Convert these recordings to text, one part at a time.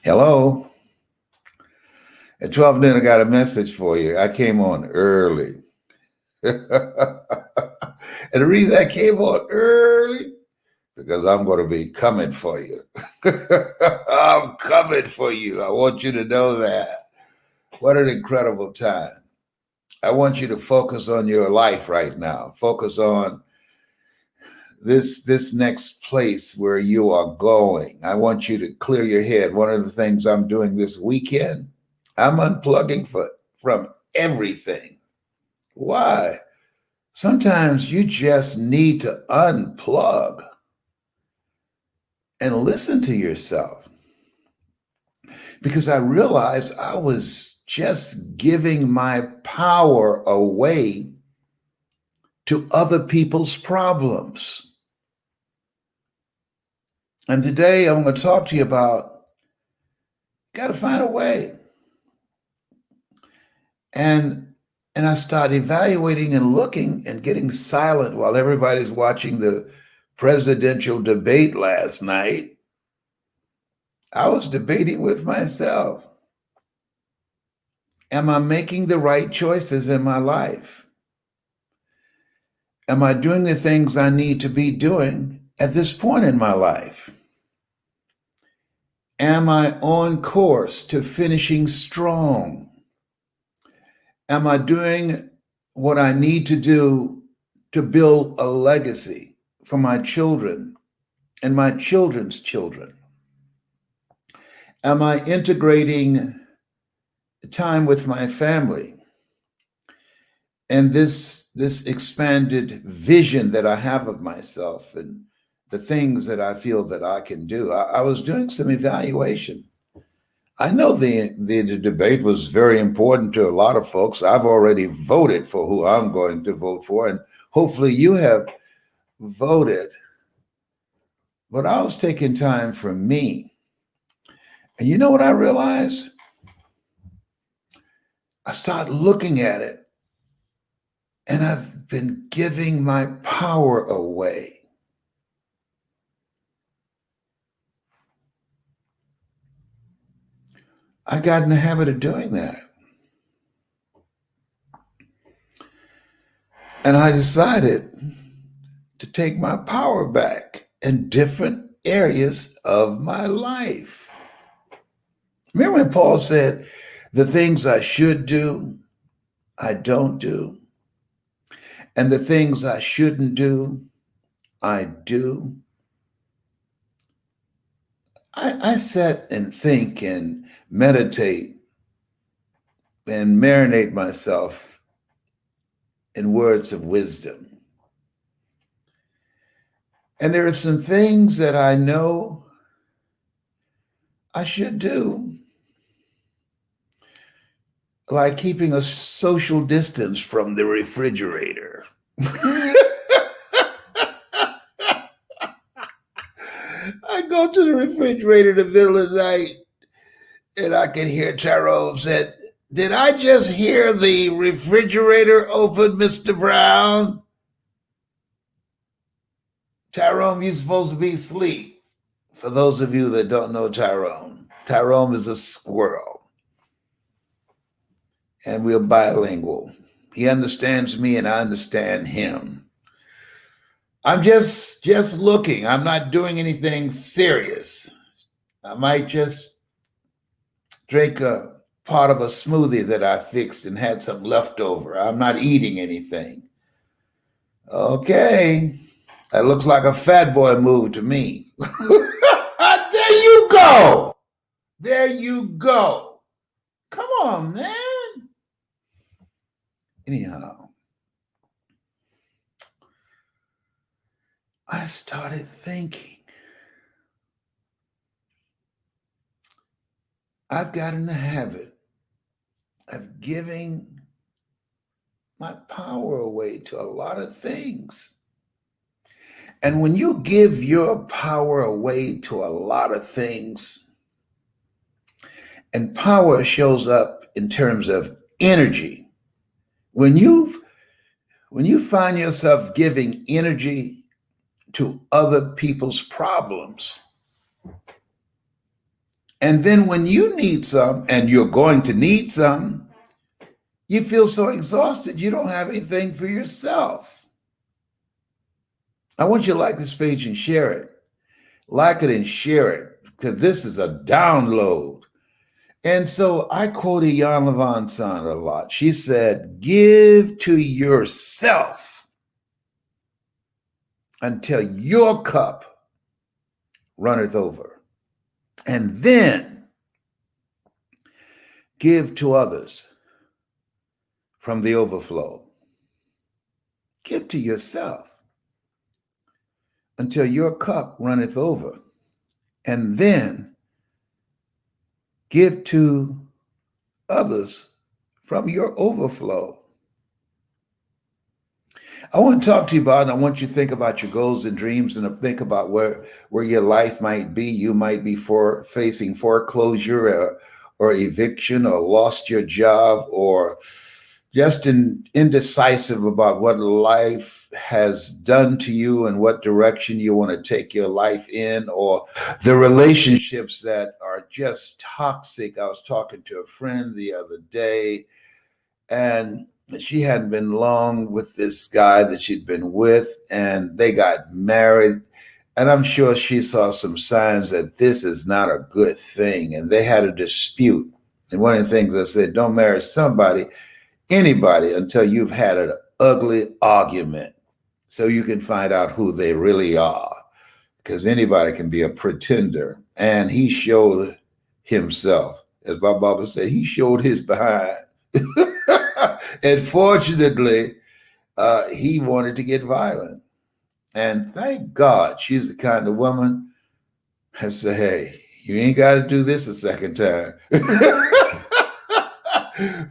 Hello. At 12 noon, I got a message for you. I came on early. And the reason I came on early, because I'm going to be coming for you. I'm coming for you. I want you to know that. What an incredible time. I want you to focus on your life right now. Focus on this next place where you are going. I want you to clear your head. One of the things I'm doing this weekend, I'm unplugging from everything. Why? Sometimes you just need to unplug and listen to yourself. Because I realized I was just giving my power away to other people's problems. And today I'm going to talk to you about got to find a way. And I start evaluating and looking and getting silent while everybody's watching the presidential debate last night. I was debating with myself. Am I making the right choices in my life? Am I doing the things I need to be doing at this point in my life? Am I on course to finishing strong? Am I doing what I need to do to build a legacy for my children and my children's children? Am I integrating time with my family and this expanded vision that I have of myself and the things that I feel that I can do? I was doing some evaluation. I know the debate was very important to a lot of folks. I've already voted for who I'm going to vote for, and hopefully you have voted. But I was taking time for me. And you know what I realized? I started looking at it, and I've been giving my power away. I got in the habit of doing that. And I decided to take my power back in different areas of my life. Remember when Paul said, the things I should do, I don't do. And the things I shouldn't do, I do. I sit and think and meditate and marinate myself in words of wisdom. And there are some things that I know I should do, like keeping a social distance from the refrigerator. I go to the refrigerator in the middle of the night and I can hear Tyrone said, "Did I just hear the refrigerator open, Mr. Brown?" Tyrone, you're supposed to be asleep. For those of you that don't know Tyrone, Tyrone is a squirrel. And we're bilingual. He understands me and I understand him. I'm just looking. I'm not doing anything serious. I might just drink a part of a smoothie that I fixed and had some left over. I'm not eating anything. Okay. That looks like a fat boy move to me. There you go. There you go. Come on, man. Anyhow, I started thinking. I've got in the habit of giving my power away to a lot of things. And when you give your power away to a lot of things, and power shows up in terms of energy, when you find yourself giving energy to other people's problems, And then when you need some, and you're going to need some, you feel so exhausted, you don't have anything for yourself. I want you to like this page and share it. Like it and share it, because this is a download. And so I quoted Jan Levon San a lot. She said, give to yourself until your cup runneth over. And then give to others from the overflow. Give to yourself until your cup runneth over. And then give to others from your overflow. I want to talk to you about, and I want you to think about your goals and dreams and think about where your life might be. You might be facing foreclosure or eviction, or lost your job, or just indecisive about what life has done to you and what direction you want to take your life in, or the relationships that are just toxic. I was talking to a friend the other day, and she hadn't been long with this guy that she'd been with, and they got married. And I'm sure she saw some signs that this is not a good thing. And they had a dispute. And one of the things I said, don't marry anybody, until you've had an ugly argument, so you can find out who they really are. Because anybody can be a pretender. And he showed himself. As my mama said, he showed his behind. And fortunately, he wanted to get violent. And thank God she's the kind of woman that say, hey, you ain't got to do this a second time.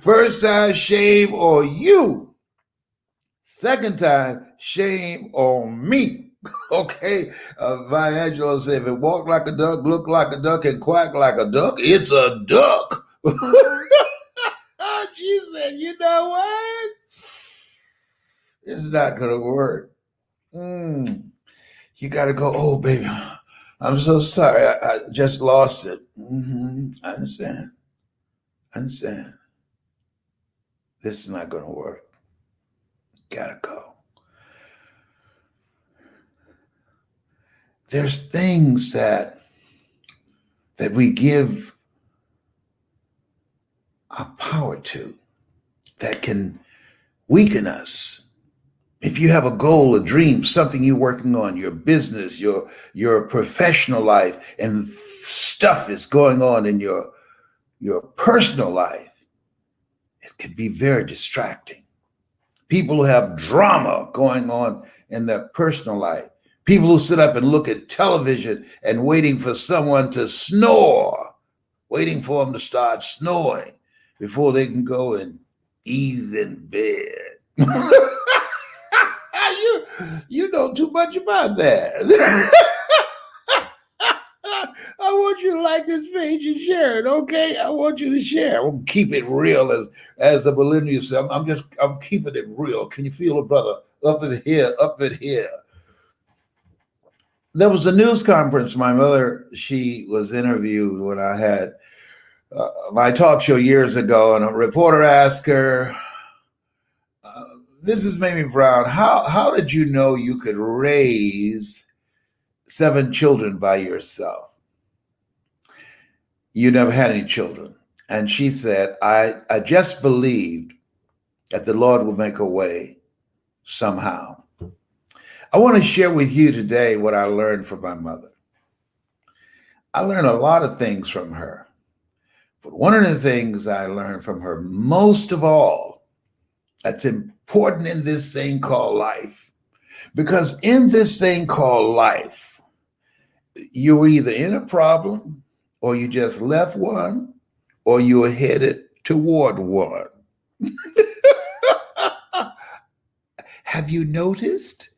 First time, shame on you. Second time, shame on me. Okay? Maya Angelou said, if it walk like a duck, look like a duck, and quack like a duck, it's a duck. She said, you know what? It's not going to work. You got to go, oh, baby, I'm so sorry. I just lost it. I understand. This is not going to work. Gotta go. There's things that we give our power to that can weaken us. If you have a goal, a dream, something you're working on, your business, your professional life, and stuff is going on in your personal life, it can be very distracting. People who have drama going on in their personal life, people who sit up and look at television and waiting for someone to snore, waiting for them to start snoring before they can go and ease in bed. You know too much about that. I want you to like this page and share it, okay? I want you to share. I'll keep it real, as the millennials say. I'm keeping it real. Can you feel it, brother? Up in here, up in here. There was a news conference. My mother, she was interviewed when I had my talk show years ago, and a reporter asked her, Mrs. Mamie Brown, how did you know you could raise 7 children by yourself? You never had any children. And she said, I just believed that the Lord would make a way somehow. I want to share with you today what I learned from my mother. I learned a lot of things from her. But one of the things I learned from her, most of all, that's important in this thing called life. Because in this thing called life, you're either in a problem, or you just left one, or you're headed toward one. Have you noticed?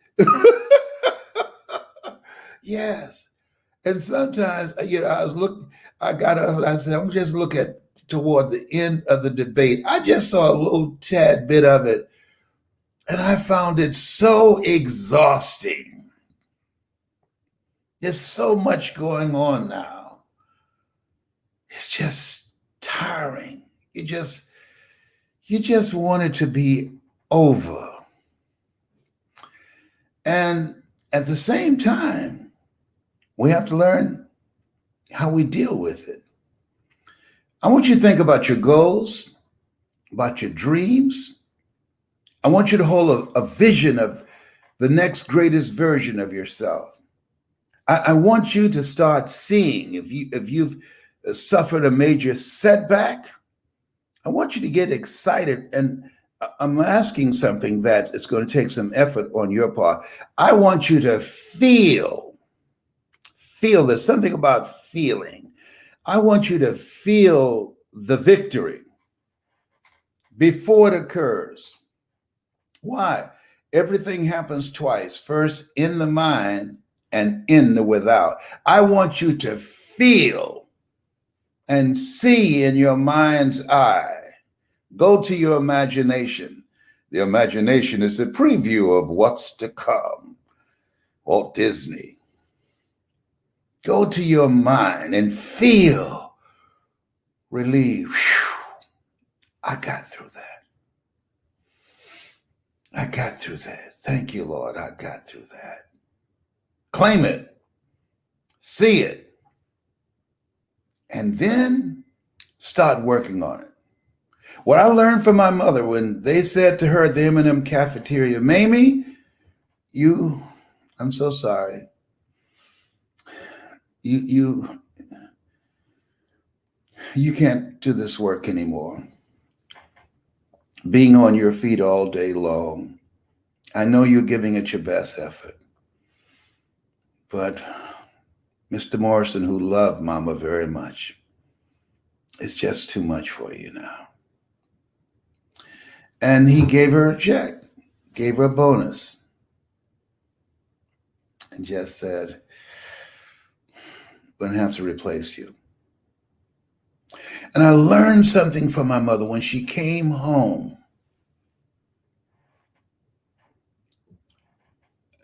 Yes. And sometimes, I got up and I said, I'm just looking toward the end of the debate. I just saw a little tad bit of it, and I found it so exhausting. There's so much going on now. it's just tiring. You just want it to be over. And at the same time, we have to learn how we deal with it. I want you to think about your goals, about your dreams. I want you to hold a vision of the next greatest version of yourself. I want you to start seeing if you've suffered a major setback. I want you to get excited, and I'm asking something that it's going to take some effort on your part. I want you to feel. There's something about feeling. I want you to feel the victory before it occurs. Why? Everything happens twice. First in the mind and in the without. I want you to feel and see in your mind's eye. Go to your imagination. The imagination is a preview of what's to come. Walt Disney. Go to your mind and feel relief. Whew. I got through that. I got through that. Thank you, Lord. I got through that. Claim it. See it. And then start working on it. What I learned from my mother when they said to her at the M&M cafeteria, Mamie, I'm so sorry. You can't do this work anymore. Being on your feet all day long. I know you're giving it your best effort. But Mr. Morrison, who loved Mama very much, it's just too much for you now. And he gave her a check, gave her a bonus, and just said, we're going to have to replace you. And I learned something from my mother when she came home.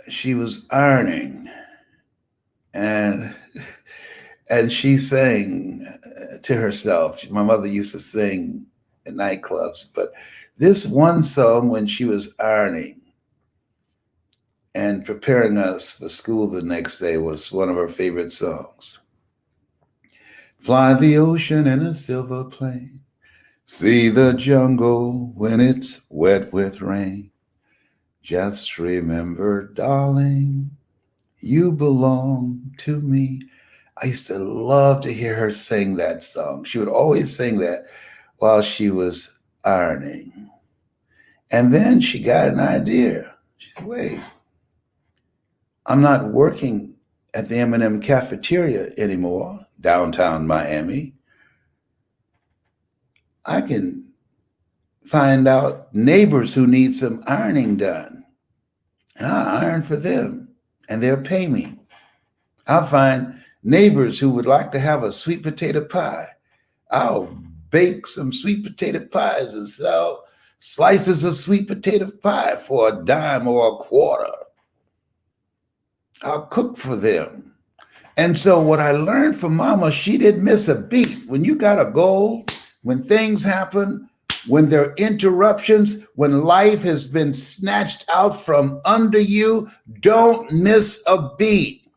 She was ironing, and she sang to herself. My mother used to sing in nightclubs, but this one song when she was ironing and preparing us for school the next day was one of her favorite songs. Fly the ocean in a silver plane, see the jungle when it's wet with rain. Just remember, darling, you belong to me. I used to love to hear her sing that song. She would always sing that while she was ironing. And then she got an idea. She said, wait, I'm not working at the M&M cafeteria anymore, downtown Miami. I can find out neighbors who need some ironing done, and I'll iron for them, and they'll pay me. I'll find neighbors who would like to have a sweet potato pie. I'll bake some sweet potato pies and sell slices of sweet potato pie for a dime or a quarter. I'll cook for them. And so what I learned from Mama, she didn't miss a beat. When you got a goal, when things happen, when there are interruptions, when life has been snatched out from under you, don't miss a beat.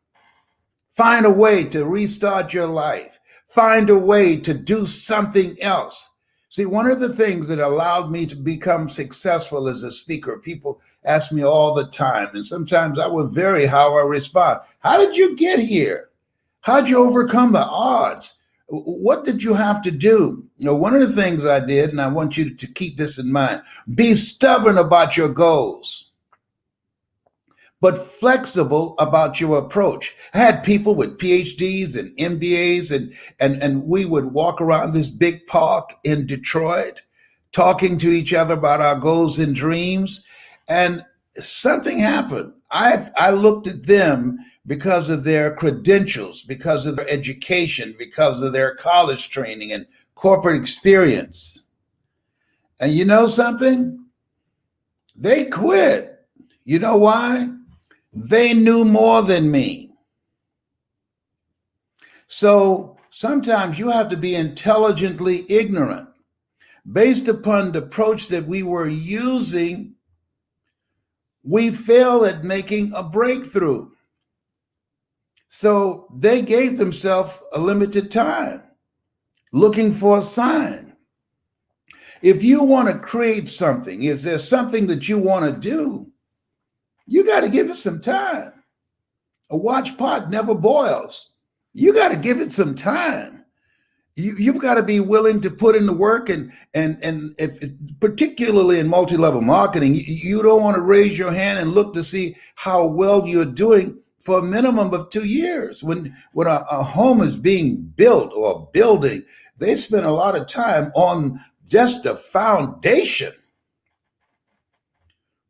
Find a way to restart your life. Find a way to do something else. See, one of the things that allowed me to become successful as a speaker, people ask me all the time, and sometimes I would vary how I respond. How did you get here? How'd you overcome the odds? What did you have to do? You know, one of the things I did, and I want you to keep this in mind, be stubborn about your goals, but flexible about your approach. I had people with PhDs and MBAs, and we would walk around this big park in Detroit, talking to each other about our goals and dreams. And something happened. I looked at them because of their credentials, because of their education, because of their college training and corporate experience. And you know something? They quit. You know why? They knew more than me. So sometimes you have to be intelligently ignorant. Based upon the approach that we were using, we failed at making a breakthrough. So they gave themselves a limited time, looking for a sign. If you want to create something, is there something that you want to do? You got to give it some time. A watch pot never boils. You got to give it some time. You've got to be willing to put in the work, and if particularly in multi-level marketing, you don't want to raise your hand and look to see how well you're doing for a minimum of 2 years. When a home is being built or a building, they spend a lot of time on just the foundation.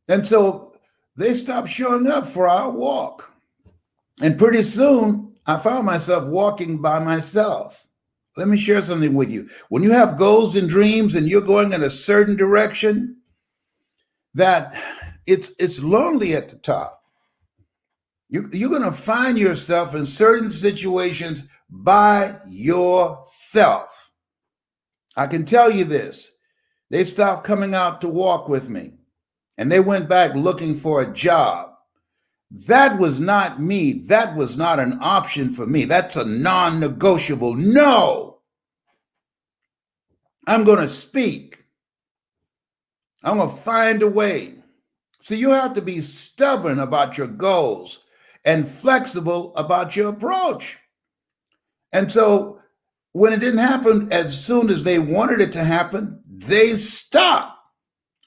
And so they stopped showing up for our walk. And pretty soon I found myself walking by myself. Let me share something with you. When you have goals and dreams and you're going in a certain direction, that it's lonely at the top. You're going to find yourself in certain situations by yourself. I can tell you this. They stopped coming out to walk with me, and they went back looking for a job. That was not me. That was not an option for me. That's a non-negotiable. No. I'm going to speak. I'm going to find a way. So you have to be stubborn about your goals and flexible about your approach. And so when it didn't happen as soon as they wanted it to happen, they stopped.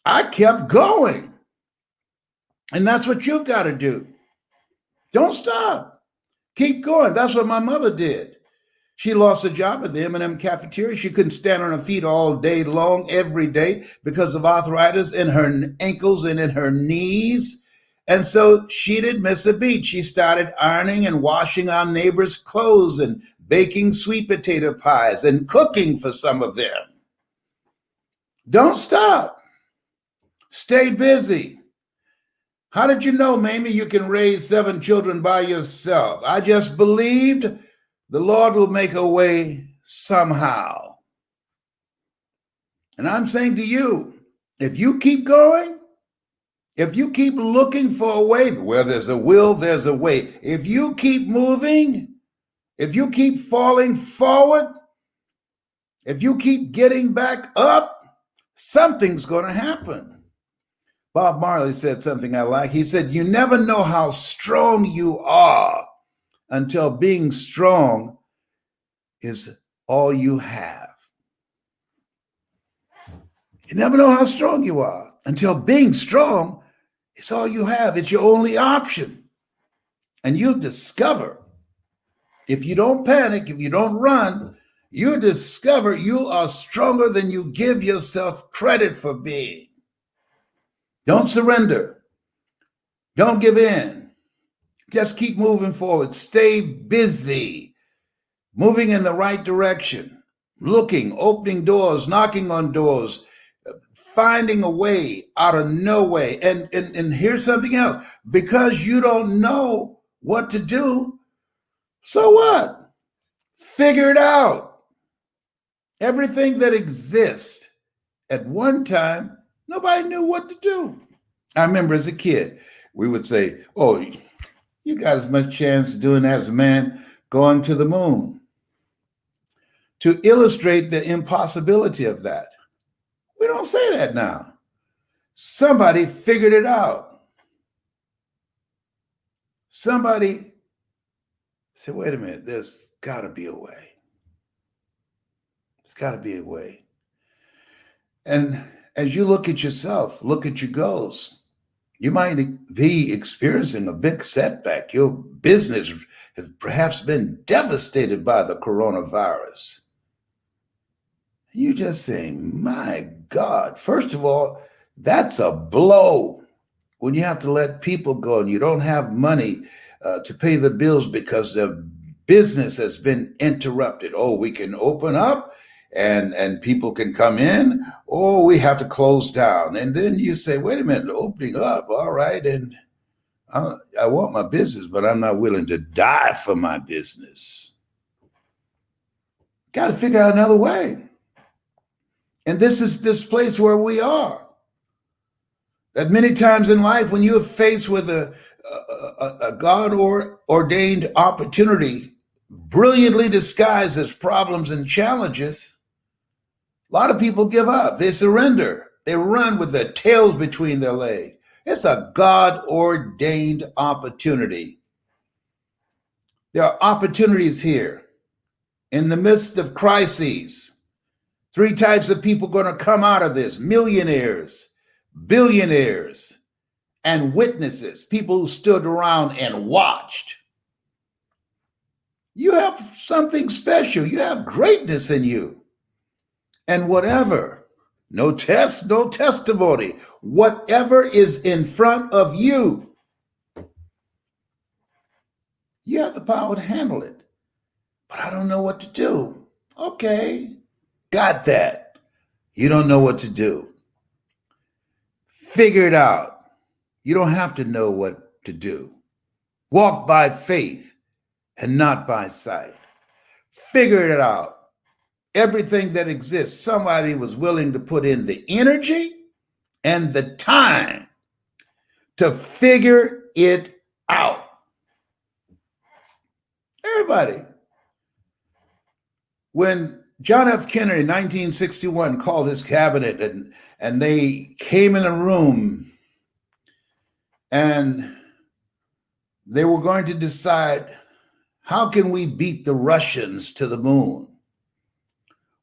I kept going. And that's what you've got to do. Don't stop. Keep going. That's what my mother did. She lost a job at the M&M cafeteria. She couldn't stand on her feet all day long, every day, because of arthritis in her ankles and in her knees. And so she didn't miss a beat. She started ironing and washing our neighbors' clothes and baking sweet potato pies and cooking for some of them. Don't stop. Stay busy. How did you know, Mamie, you can raise 7 children by yourself? I just believed the Lord will make a way somehow. And I'm saying to you, if you keep going, if you keep looking for a way, where there's a will, there's a way. If you keep moving, if you keep falling forward, if you keep getting back up, something's going to happen. Bob Marley said something I like. He said, you never know how strong you are until being strong is all you have. You never know how strong you are until being strong is all you have. It's your only option. And you'll discover, if you don't panic, if you don't run, you'll discover you are stronger than you give yourself credit for being. Don't surrender. Don't give in. Just keep moving forward. Stay busy, moving in the right direction, looking, opening doors, knocking on doors, finding a way out of no way. And here's something else. Because you don't know what to do, so what? Figure it out. Everything that exists at one time, nobody knew what to do. I remember as a kid, we would say, oh, you got as much chance of doing that as a man going to the moon. To illustrate the impossibility of that. We don't say that now. Somebody figured it out. Somebody said, wait a minute, there's got to be a way. There's got to be a way. And as you look at yourself, look at your goals, you might be experiencing a big setback. Your business has perhaps been devastated by the coronavirus. You're just saying, my God, first of all, that's a blow when you have to let people go and you don't have money to pay the bills because the business has been interrupted. Oh, we can open up and people can come in, or we have to close down. And then you say, wait a minute, opening up, all right, and I want my business, but I'm not willing to die for my business. Got to figure out another way. And this is this place where we are. That many times in life, when you're faced with a God ordained opportunity, brilliantly disguised as problems and challenges, a lot of people give up. They surrender. They run with their tails between their legs. It's a God ordained opportunity. There are opportunities here in the midst of crises. 3 types of people going to come out of this: millionaires, billionaires, and witnesses, people who stood around and watched. You have something special. You have greatness in you. And whatever, no test, no testimony, whatever is in front of you, you have the power to handle it. But I don't know what to do. Okay, got that. You don't know what to do. Figure it out. You don't have to know what to do. Walk by faith and not by sight. Figure it out. Everything that exists, somebody was willing to put in the energy and the time to figure it out. Everybody. When John F. Kennedy in 1961 called his cabinet and they came in a room and they were going to decide, how can we beat the Russians to the moon?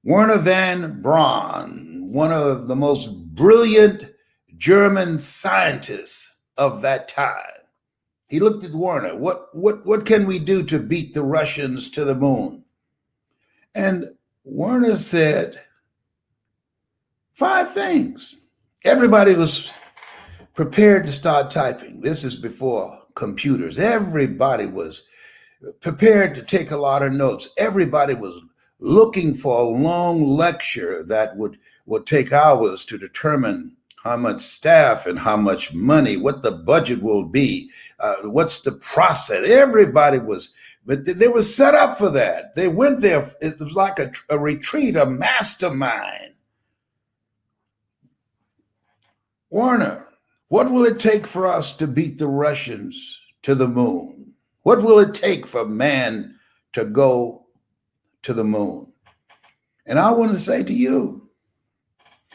Werner von Braun, one of the most brilliant German scientists of that time, he looked at Werner. What can we do to beat the Russians to the moon? And Werner said 5 things. Everybody was prepared to start typing. This is before computers. Everybody was prepared to take a lot of notes. Everybody was looking for a long lecture that would take hours to determine how much staff and how much money, what the budget will be, what's the process. Everybody was, but they were set up for that. They went there. It was like a retreat, a mastermind. Werner, what will it take for us to beat the Russians to the moon? What will it take for man to go to the moon? And I want to say to you,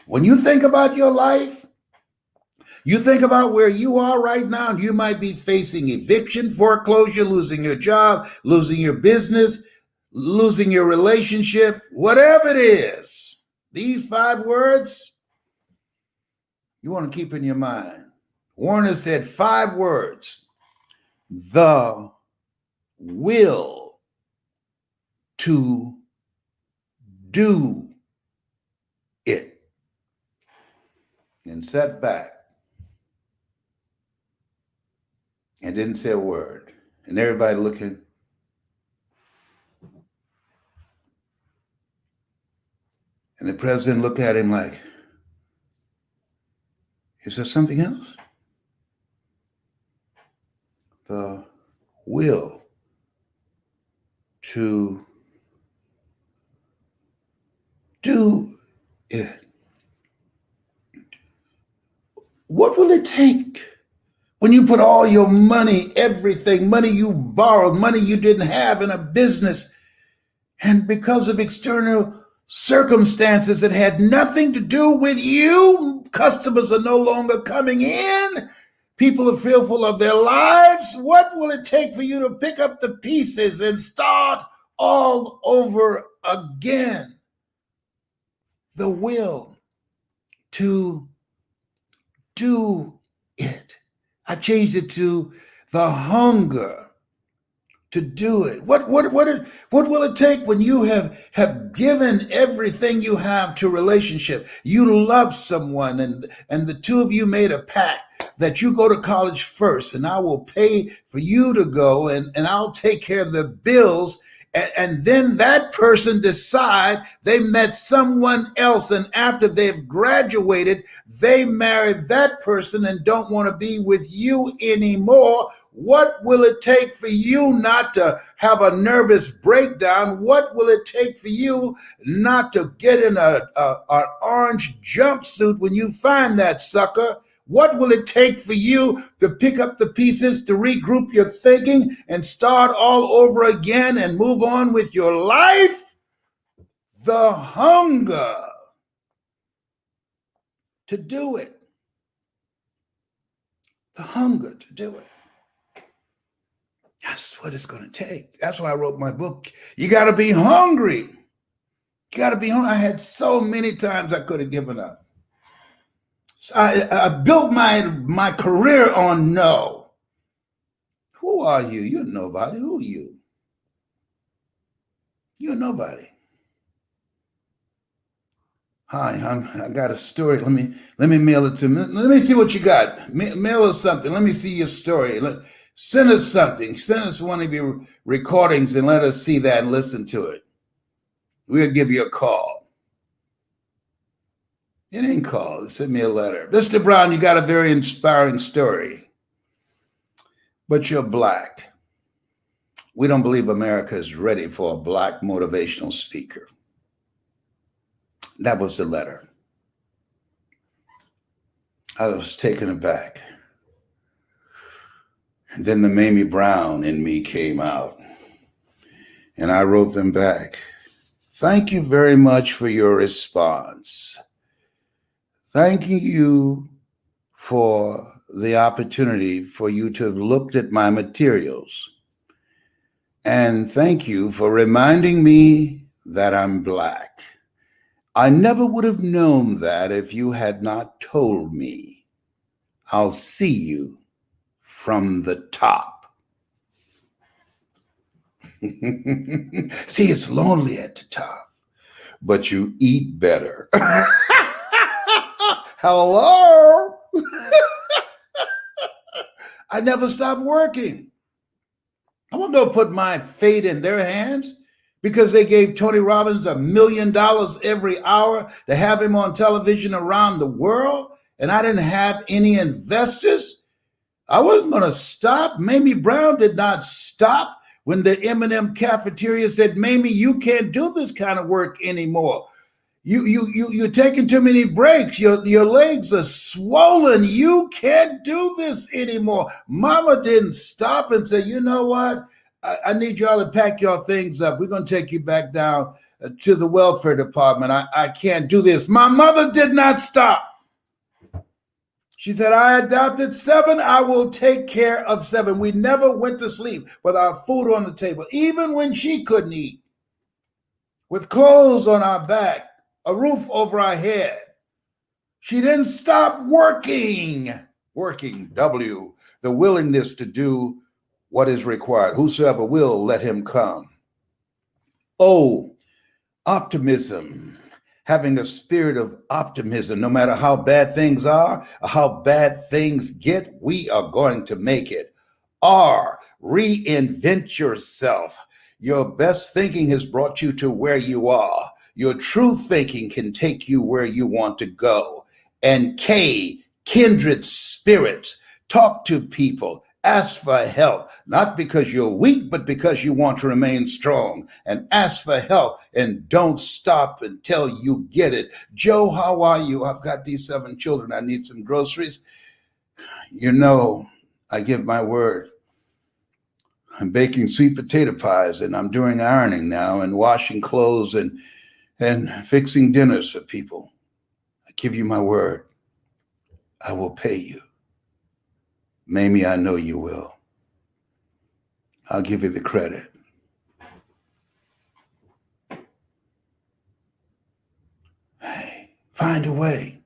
when you think about your life, you think about where you are right now, you might be facing eviction, foreclosure, losing your job, losing your business, losing your relationship, whatever it is. These 5 words, you want to keep in your mind. Warner said 5 words: the will to do it. And sat back and didn't say a word. And everybody looking. And the president looked at him like, is there something else? The will to do it. What will it take when you put all your money, everything, money you borrowed, money you didn't have in a business, and because of external circumstances that had nothing to do with you, customers are no longer coming in, people are fearful of their lives. What will it take for you to pick up the pieces and start all over again? The will to do it. I changed it to the hunger to do it. What will it take when you have given everything you have to relationship? You love someone and the two of you made a pact that you go to college first and I will pay for you to go and I'll take care of the bills. And then that person decide they met someone else, and after they've graduated, they married that person and don't want to be with you anymore. What will it take for you not to have a nervous breakdown? What will it take for you not to get in an orange jumpsuit when you find that sucker? What will it take for you to pick up the pieces, to regroup your thinking and start all over again and move on with your life? The hunger to do it. The hunger to do it. That's what it's going to take. That's why I wrote my book. You got to be hungry. You got to be hungry. I had so many times I could have given up. So I built my career on no. Who are you? You're nobody. Who are you? You're nobody. Hi, I got a story. Let me mail it to me. Let me see what you got. Mail us something. Let me see your story. Send us something. Send us one of your recordings and let us see that and listen to it. We'll give you a call. It ain't called. Send me a letter. Mr. Brown, you got a very inspiring story, but you're black. We don't believe America is ready for a black motivational speaker. That was the letter. I was taken aback. And then the Mamie Brown in me came out. And I wrote them back. Thank you very much for your response. Thanking you for the opportunity for you to have looked at my materials. And thank you for reminding me that I'm black. I never would have known that if you had not told me. I'll see you from the top. See, it's lonely at the top, but you eat better. Hello? I never stopped working. I wasn't going to put my fate in their hands. Because they gave Tony Robbins $1 million every hour to have him on television around the world, and I didn't have any investors. I wasn't going to stop. Mamie Brown did not stop when the M&M cafeteria said, Mamie, you can't do this kind of work anymore. You're taking too many breaks. Your legs are swollen. You can't do this anymore. Mama didn't stop and say, you know what? I need y'all to pack your things up. We're going to take you back down to the welfare department. I can't do this. My mother did not stop. She said, I adopted 7. I will take care of 7. We never went to sleep without food on the table, even when she couldn't eat, with clothes on our back, a roof over our head. She didn't stop working. Working, W, the willingness to do what is required. Whosoever will, let him come. Oh, optimism. Having a spirit of optimism, no matter how bad things are or how bad things get, we are going to make it. R, reinvent yourself. Your best thinking has brought you to where you are. Your true thinking can take you where you want to go. And K, kindred spirits. Talk to people. Ask for help, not because you're weak, but because you want to remain strong. And ask for help and don't stop until you get it. Joe, how are you? I've got these 7 children. I need some groceries. You know, I give my word. I'm baking sweet potato pies and I'm doing ironing now and washing clothes and fixing dinners for people. I give you my word. I will pay you. Mamie, I know you will. I'll give you the credit. Hey, find a way.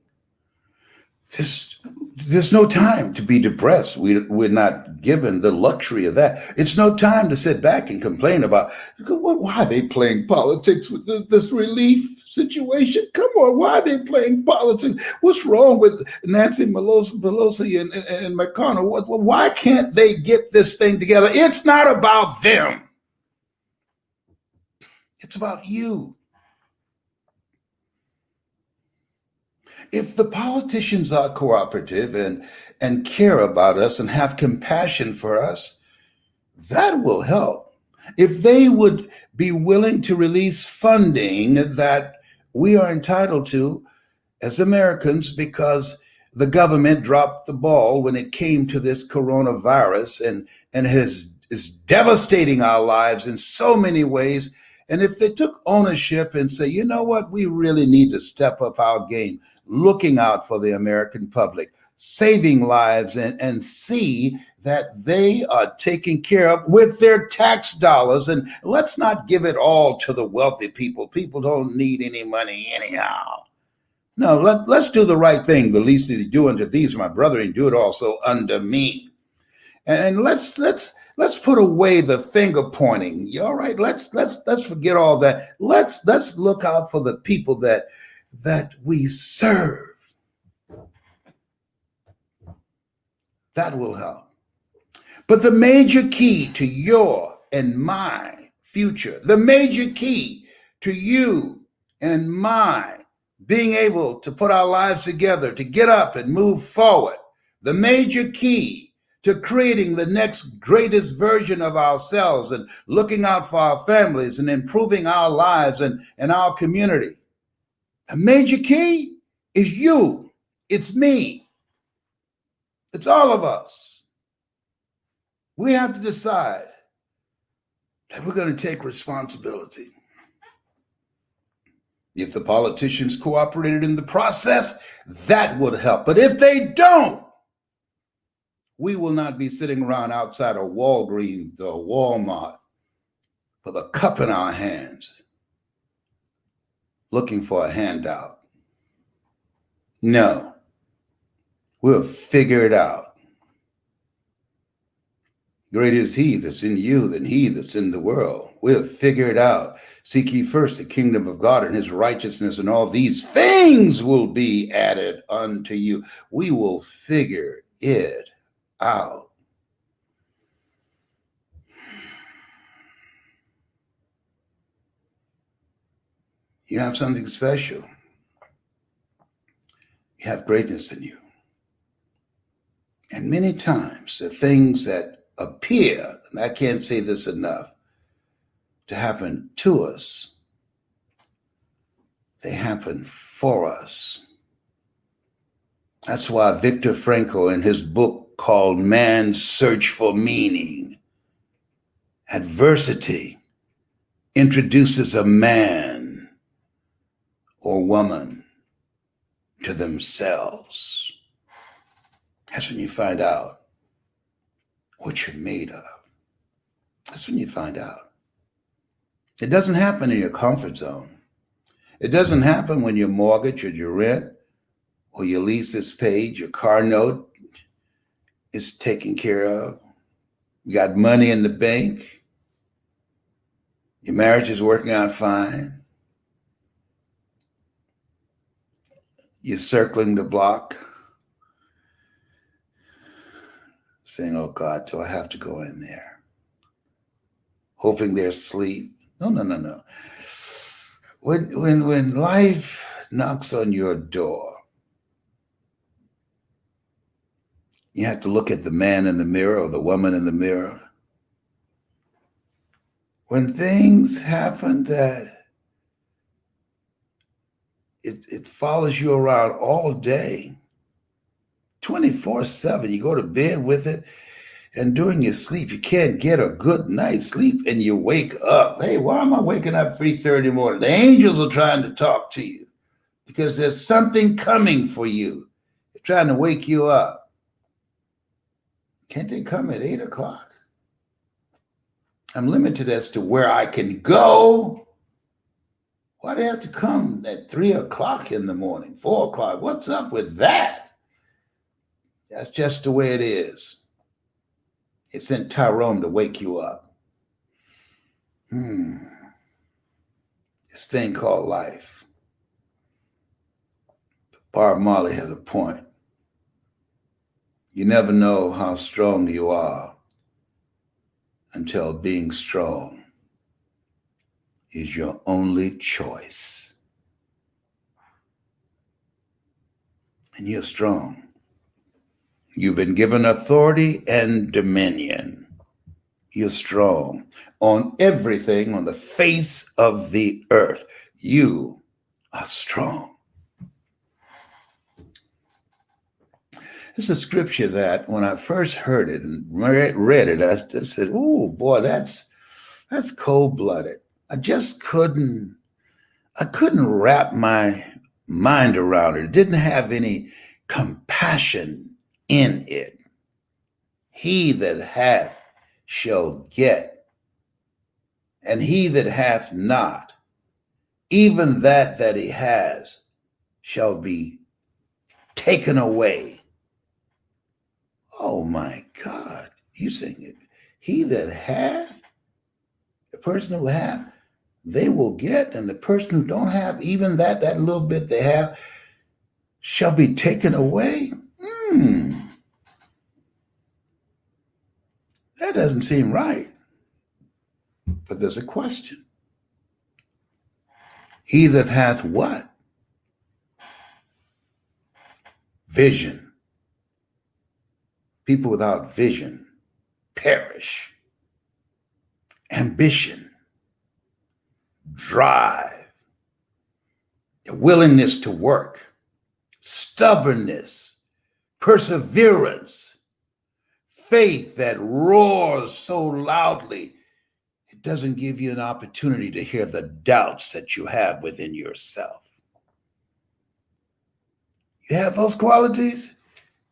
There's no time to be depressed. We're not given the luxury of that. It's no time to sit back and complain about why are they playing politics with this relief situation. Come on, why are they playing politics? What's wrong with Nancy Pelosi and McConnell? Why can't they get this thing together? It's not about them. It's about you. If the politicians are cooperative and care about us and have compassion for us, that will help. If they would be willing to release funding that we are entitled to as Americans because the government dropped the ball when it came to this coronavirus and is devastating our lives in so many ways. And if they took ownership and say, you know what, we really need to step up our game, looking out for the American public, saving lives, and see that they are taken care of with their tax dollars. And let's not give it all to the wealthy people. People don't need any money anyhow. No, let's do the right thing. The least that you do unto these, my brethren, do it also unto me. And let's put away the finger pointing. You all right? Let's forget all that. Let's look out for the people that we serve. That will help. But the major key to your and my future, the major key to you and my being able to put our lives together, to get up and move forward, the major key to creating the next greatest version of ourselves and looking out for our families and improving our lives and our community. A major key is you. It's me. It's all of us. We have to decide that we're going to take responsibility. If the politicians cooperated in the process, that would help. But if they don't, we will not be sitting around outside of Walgreens or Walmart with a cup in our hands looking for a handout. No, we'll figure it out. Greater is he that's in you than he that's in the world. We'll figure it out. Seek ye first the kingdom of God and his righteousness, and all these things will be added unto you. We will figure it out. You have something special. You have greatness in you. And many times the things that appear, and I can't say this enough, to happen to us, they happen for us. That's why Viktor Frankl, in his book called Man's Search for Meaning, adversity introduces a man or woman to themselves. That's when you find out what you're made of. That's when you find out. It doesn't happen in your comfort zone. It doesn't happen when your mortgage or your rent or your lease is paid, your car note is taken care of, you got money in the bank, your marriage is working out fine, you're circling the block, saying, oh God, do I have to go in there? Hoping they're asleep. No. When life knocks on your door, you have to look at the man in the mirror or the woman in the mirror. When things happen that it follows you around all day, 24/7, you go to bed with it, and during your sleep, you can't get a good night's sleep and you wake up. Hey, why am I waking up 3:30 in the morning? The angels are trying to talk to you because there's something coming for you. They're trying to wake you up. Can't they come at 8 o'clock? I'm limited as to where I can go. Why do they have to come at 3 o'clock in the morning, 4 o'clock? What's up with that? That's just the way it is. It sent Tyrone to wake you up. This thing called life. Bob Marley had a point. You never know how strong you are until being strong is your only choice. and you're strong. You've been given authority and dominion. You're strong on everything on the face of the earth. You are strong. It's a scripture that when I first heard it and read it, I just said, "Oh boy, that's cold-blooded." I couldn't wrap my mind around it. It didn't have any compassion in it. He that hath shall get, and he that hath not, even that he has, shall be taken away. Oh my God, you sing it. He that hath, the person who hath, they will get, and the person who don't have, even that little bit they have, shall be taken away. That doesn't seem right. But there's a question. He that hath what? Vision. People without vision perish. Ambition, drive, a willingness to work, stubbornness, perseverance, faith that roars so loudly, it doesn't give you an opportunity to hear the doubts that you have within yourself. You have those qualities,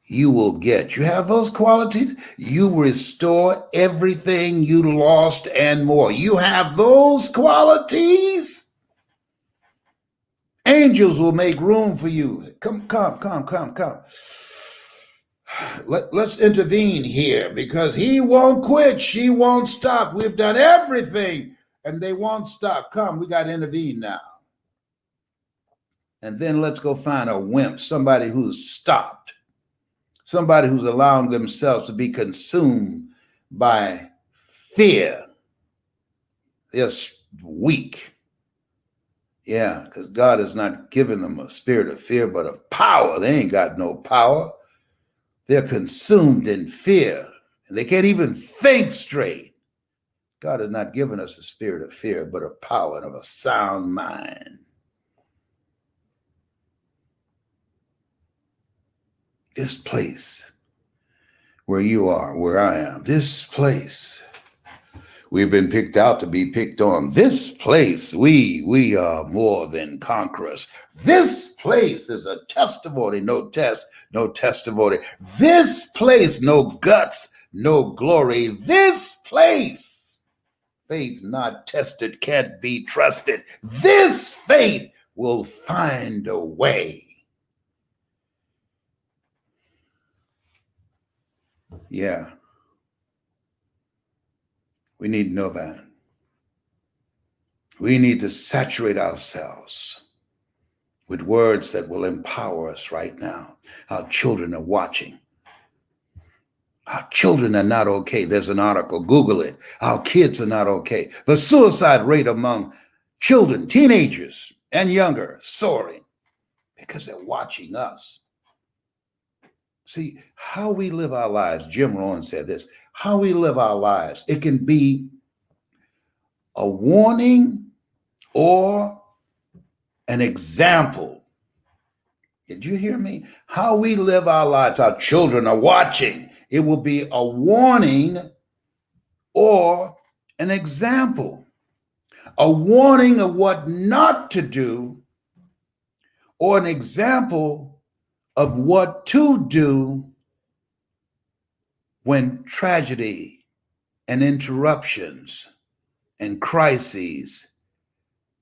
you will get. You have those qualities, you restore everything you lost and more. You have those qualities, angels will make room for you. Come. Let's intervene here because he won't quit. She won't stop. We've done everything and they won't stop. Come, we got to intervene now. And then let's go find a wimp, somebody who's stopped, somebody who's allowing themselves to be consumed by fear. They're weak. Yeah, because God has not given them a spirit of fear, but of power. They ain't got no power. They're consumed in fear, and they can't even think straight. God has not given us a spirit of fear, but of power and of a sound mind. This place where you are, where I am, this place, we've been picked out to be picked on. This place, we are more than conquerors. This place is a testimony, no testimony. This place, no guts, no glory. This place, faith not tested, can't be trusted. This faith will find a way. Yeah. We need to know that. We need to saturate ourselves with words that will empower us right now. Our children are watching. Our children are not okay. There's an article, Google it. Our kids are not okay. The suicide rate among children, teenagers, and younger soaring because they're watching us. See, how we live our lives, Jim Rohn said this, how we live our lives, it can be a warning or an example. Did you hear me? How we live our lives, our children are watching. It will be a warning or an example. A warning of what not to do or an example of what to do when tragedy and interruptions and crises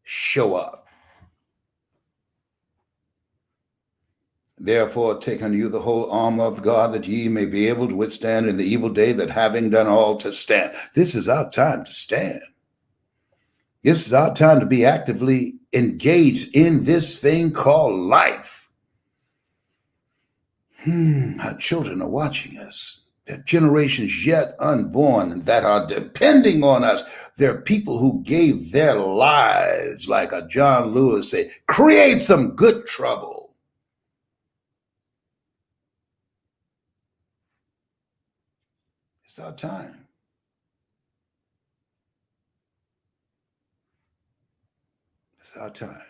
show up. Therefore, take unto you the whole armor of God, that ye may be able to withstand in the evil day, that having done all to stand. This is our time to stand. This is our time to be actively engaged in this thing called life. Our children are watching us. There are generations yet unborn that are depending on us. There are people who gave their lives, like a John Lewis said, create some good trouble. It's our time. It's our time.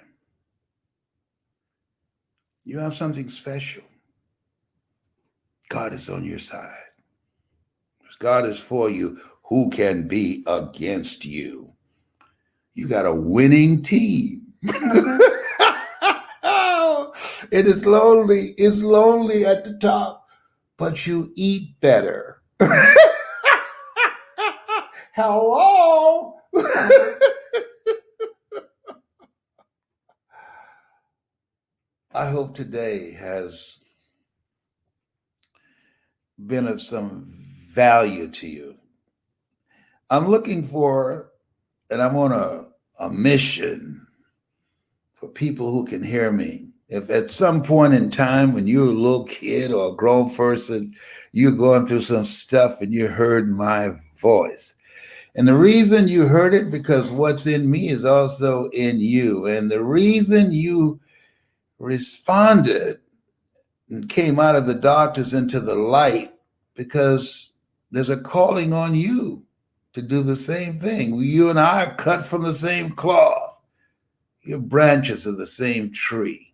You have something special. God is on your side. If God is for you, who can be against you? You got a winning team. It is lonely. It's lonely at the top, but you eat better. Hello. I hope today has been of some value to you. I'm looking for, and I'm on a mission for people who can hear me. If at some point in time when you're a little kid or a grown person, you're going through some stuff and you heard my voice. And the reason you heard it, because what's in me is also in you. And the reason you responded and came out of the darkness into the light, because there's a calling on you to do the same thing. You and I are cut from the same cloth. You're branches of the same tree.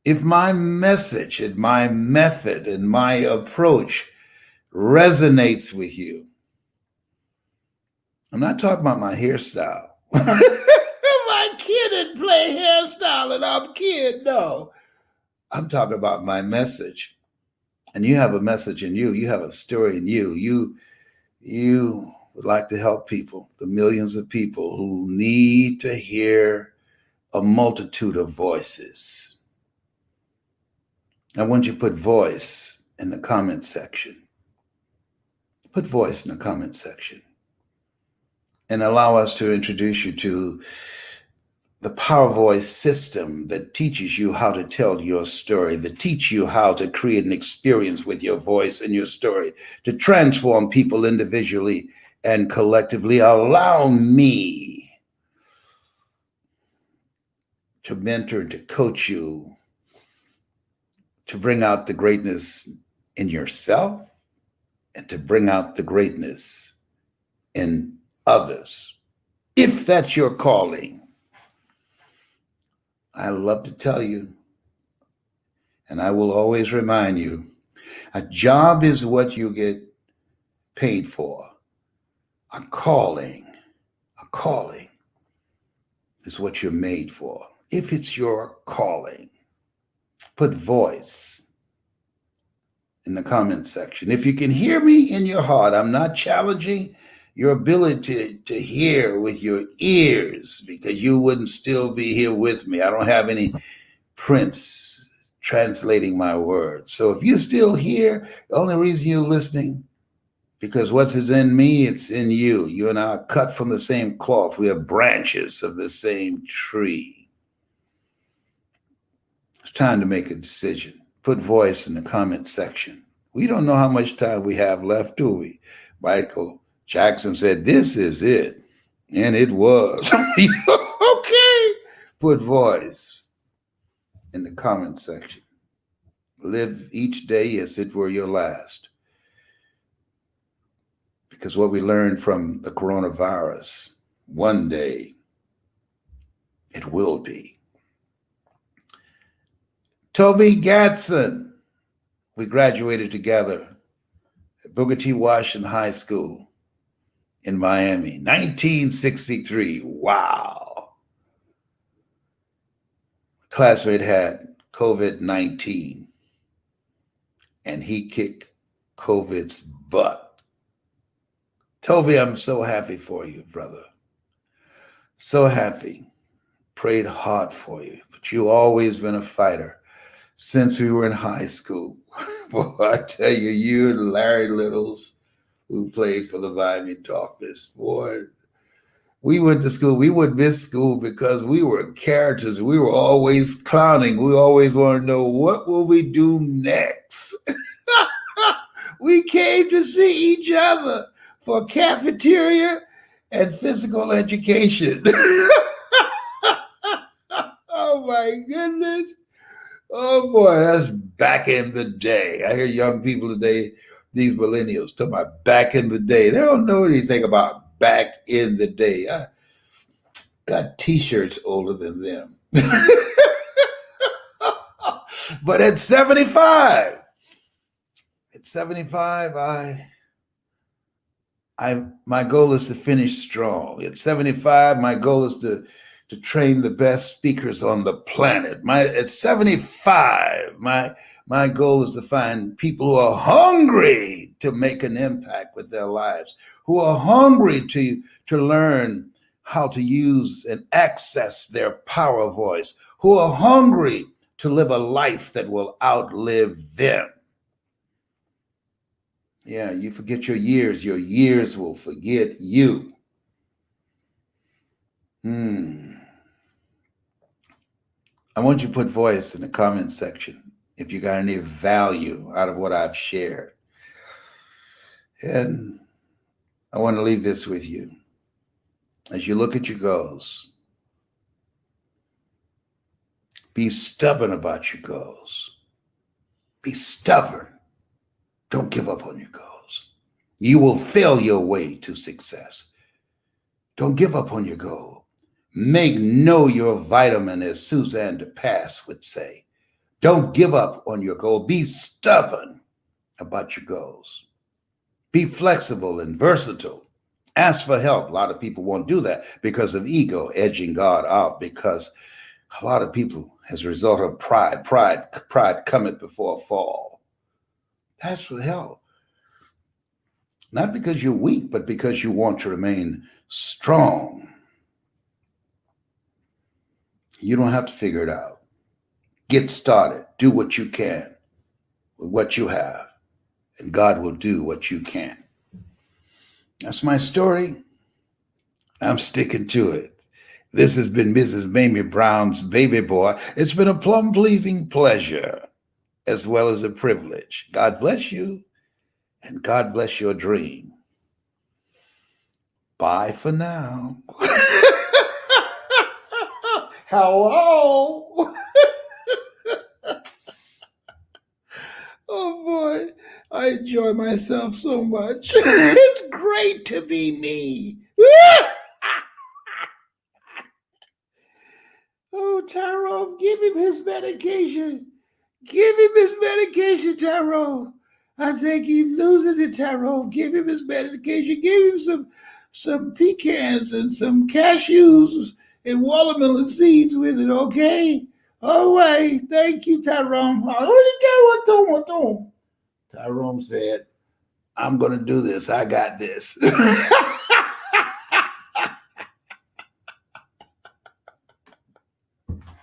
If my message and my method and my approach resonates with you, I'm not talking about my hairstyle. My kid didn't play hairstyle and I'm kid. No, I'm talking about my message. And you have a message in you. You have a story in you. You would like to help people, the millions of people who need to hear a multitude of voices. I want you to put voice in the comment section. Put voice in the comment section. And allow us to introduce you to the Power Voice system that teaches you how to tell your story, that teach you how to create an experience with your voice and your story, to transform people individually and collectively. Allow me to mentor and to coach you to bring out the greatness in yourself and to bring out the greatness in others. If that's your calling, I love to tell you, and I will always remind you, a job is what you get paid for. A calling is what you're made for. If it's your calling, put voice in the comment section. If you can hear me in your heart, I'm not challenging your ability to hear with your ears, because you wouldn't still be here with me. I don't have any prints translating my words. So if you're still here, the only reason you're listening, because what's in me, it's in you. You and I are cut from the same cloth. We are branches of the same tree. It's time to make a decision. Put voice in the comment section. We don't know how much time we have left, do we? Michael Jackson said, "This is it." And it was. Okay. Put voice in the comment section. Live each day as it were your last. Because what we learned from the coronavirus, one day it will be. Toby Gatson, we graduated together at Booker T. Washington High School in Miami, 1963. Wow. Classmate had COVID-19 and he kicked COVID's butt. Toby, I'm so happy for you, brother. So happy. Prayed hard for you, but you always been a fighter since we were in high school. Boy, I tell you, you and Larry Littles, who played for the Miami Dolphins, boy, we went to school. We would miss school because we were characters. We were always clowning. We always wanted to know, what will we do next? We came to see each other for cafeteria and physical education. Oh my goodness. Oh boy, that's back in the day. I hear young people today, These millennials talking about back in the day. They don't know anything about back in the day. I got t-shirts older than them. But at 75, my goal is to finish strong. At 75, my goal is to train the best speakers on the planet. At 75, my goal is to find people who are hungry to make an impact with their lives, who are hungry to learn how to use and access their power voice, who are hungry to live a life that will outlive them. Yeah, you forget your years will forget you. I want you to put voice in the comment section if you got any value out of what I've shared. And I want to leave this with you. As you look at your goals, be stubborn about your goals. Be stubborn. Don't give up on your goals. You will fail your way to success. Don't give up on your goal. Know your vitamin, as Suzanne de Pass would say. Don't give up on your goal. Be stubborn about your goals. Be flexible and versatile. Ask for help. A lot of people won't do that because of ego edging God out, because a lot of people, as a result of pride cometh before a fall. Ask for help. Not because you're weak, but because you want to remain strong. You don't have to figure it out. Get started. Do what you can with what you have, and God will do what you can. That's my story. I'm sticking to it. This has been Mrs. Mamie Brown's Baby Boy. It's been a plum-pleasing pleasure as well as a privilege. God bless you, and God bless your dream. Bye for now. Hello. Oh boy, I enjoy myself so much. It's great to be me. Oh, Tyrone, give him his medication. Give him his medication, Tyrone. I think he's losing it, Tyrone. Give him his medication. Give him some pecans and some cashews and watermelon seeds with it, okay? All right. Thank you, Tyrone. Tyrone said, I'm going to do this. I got this.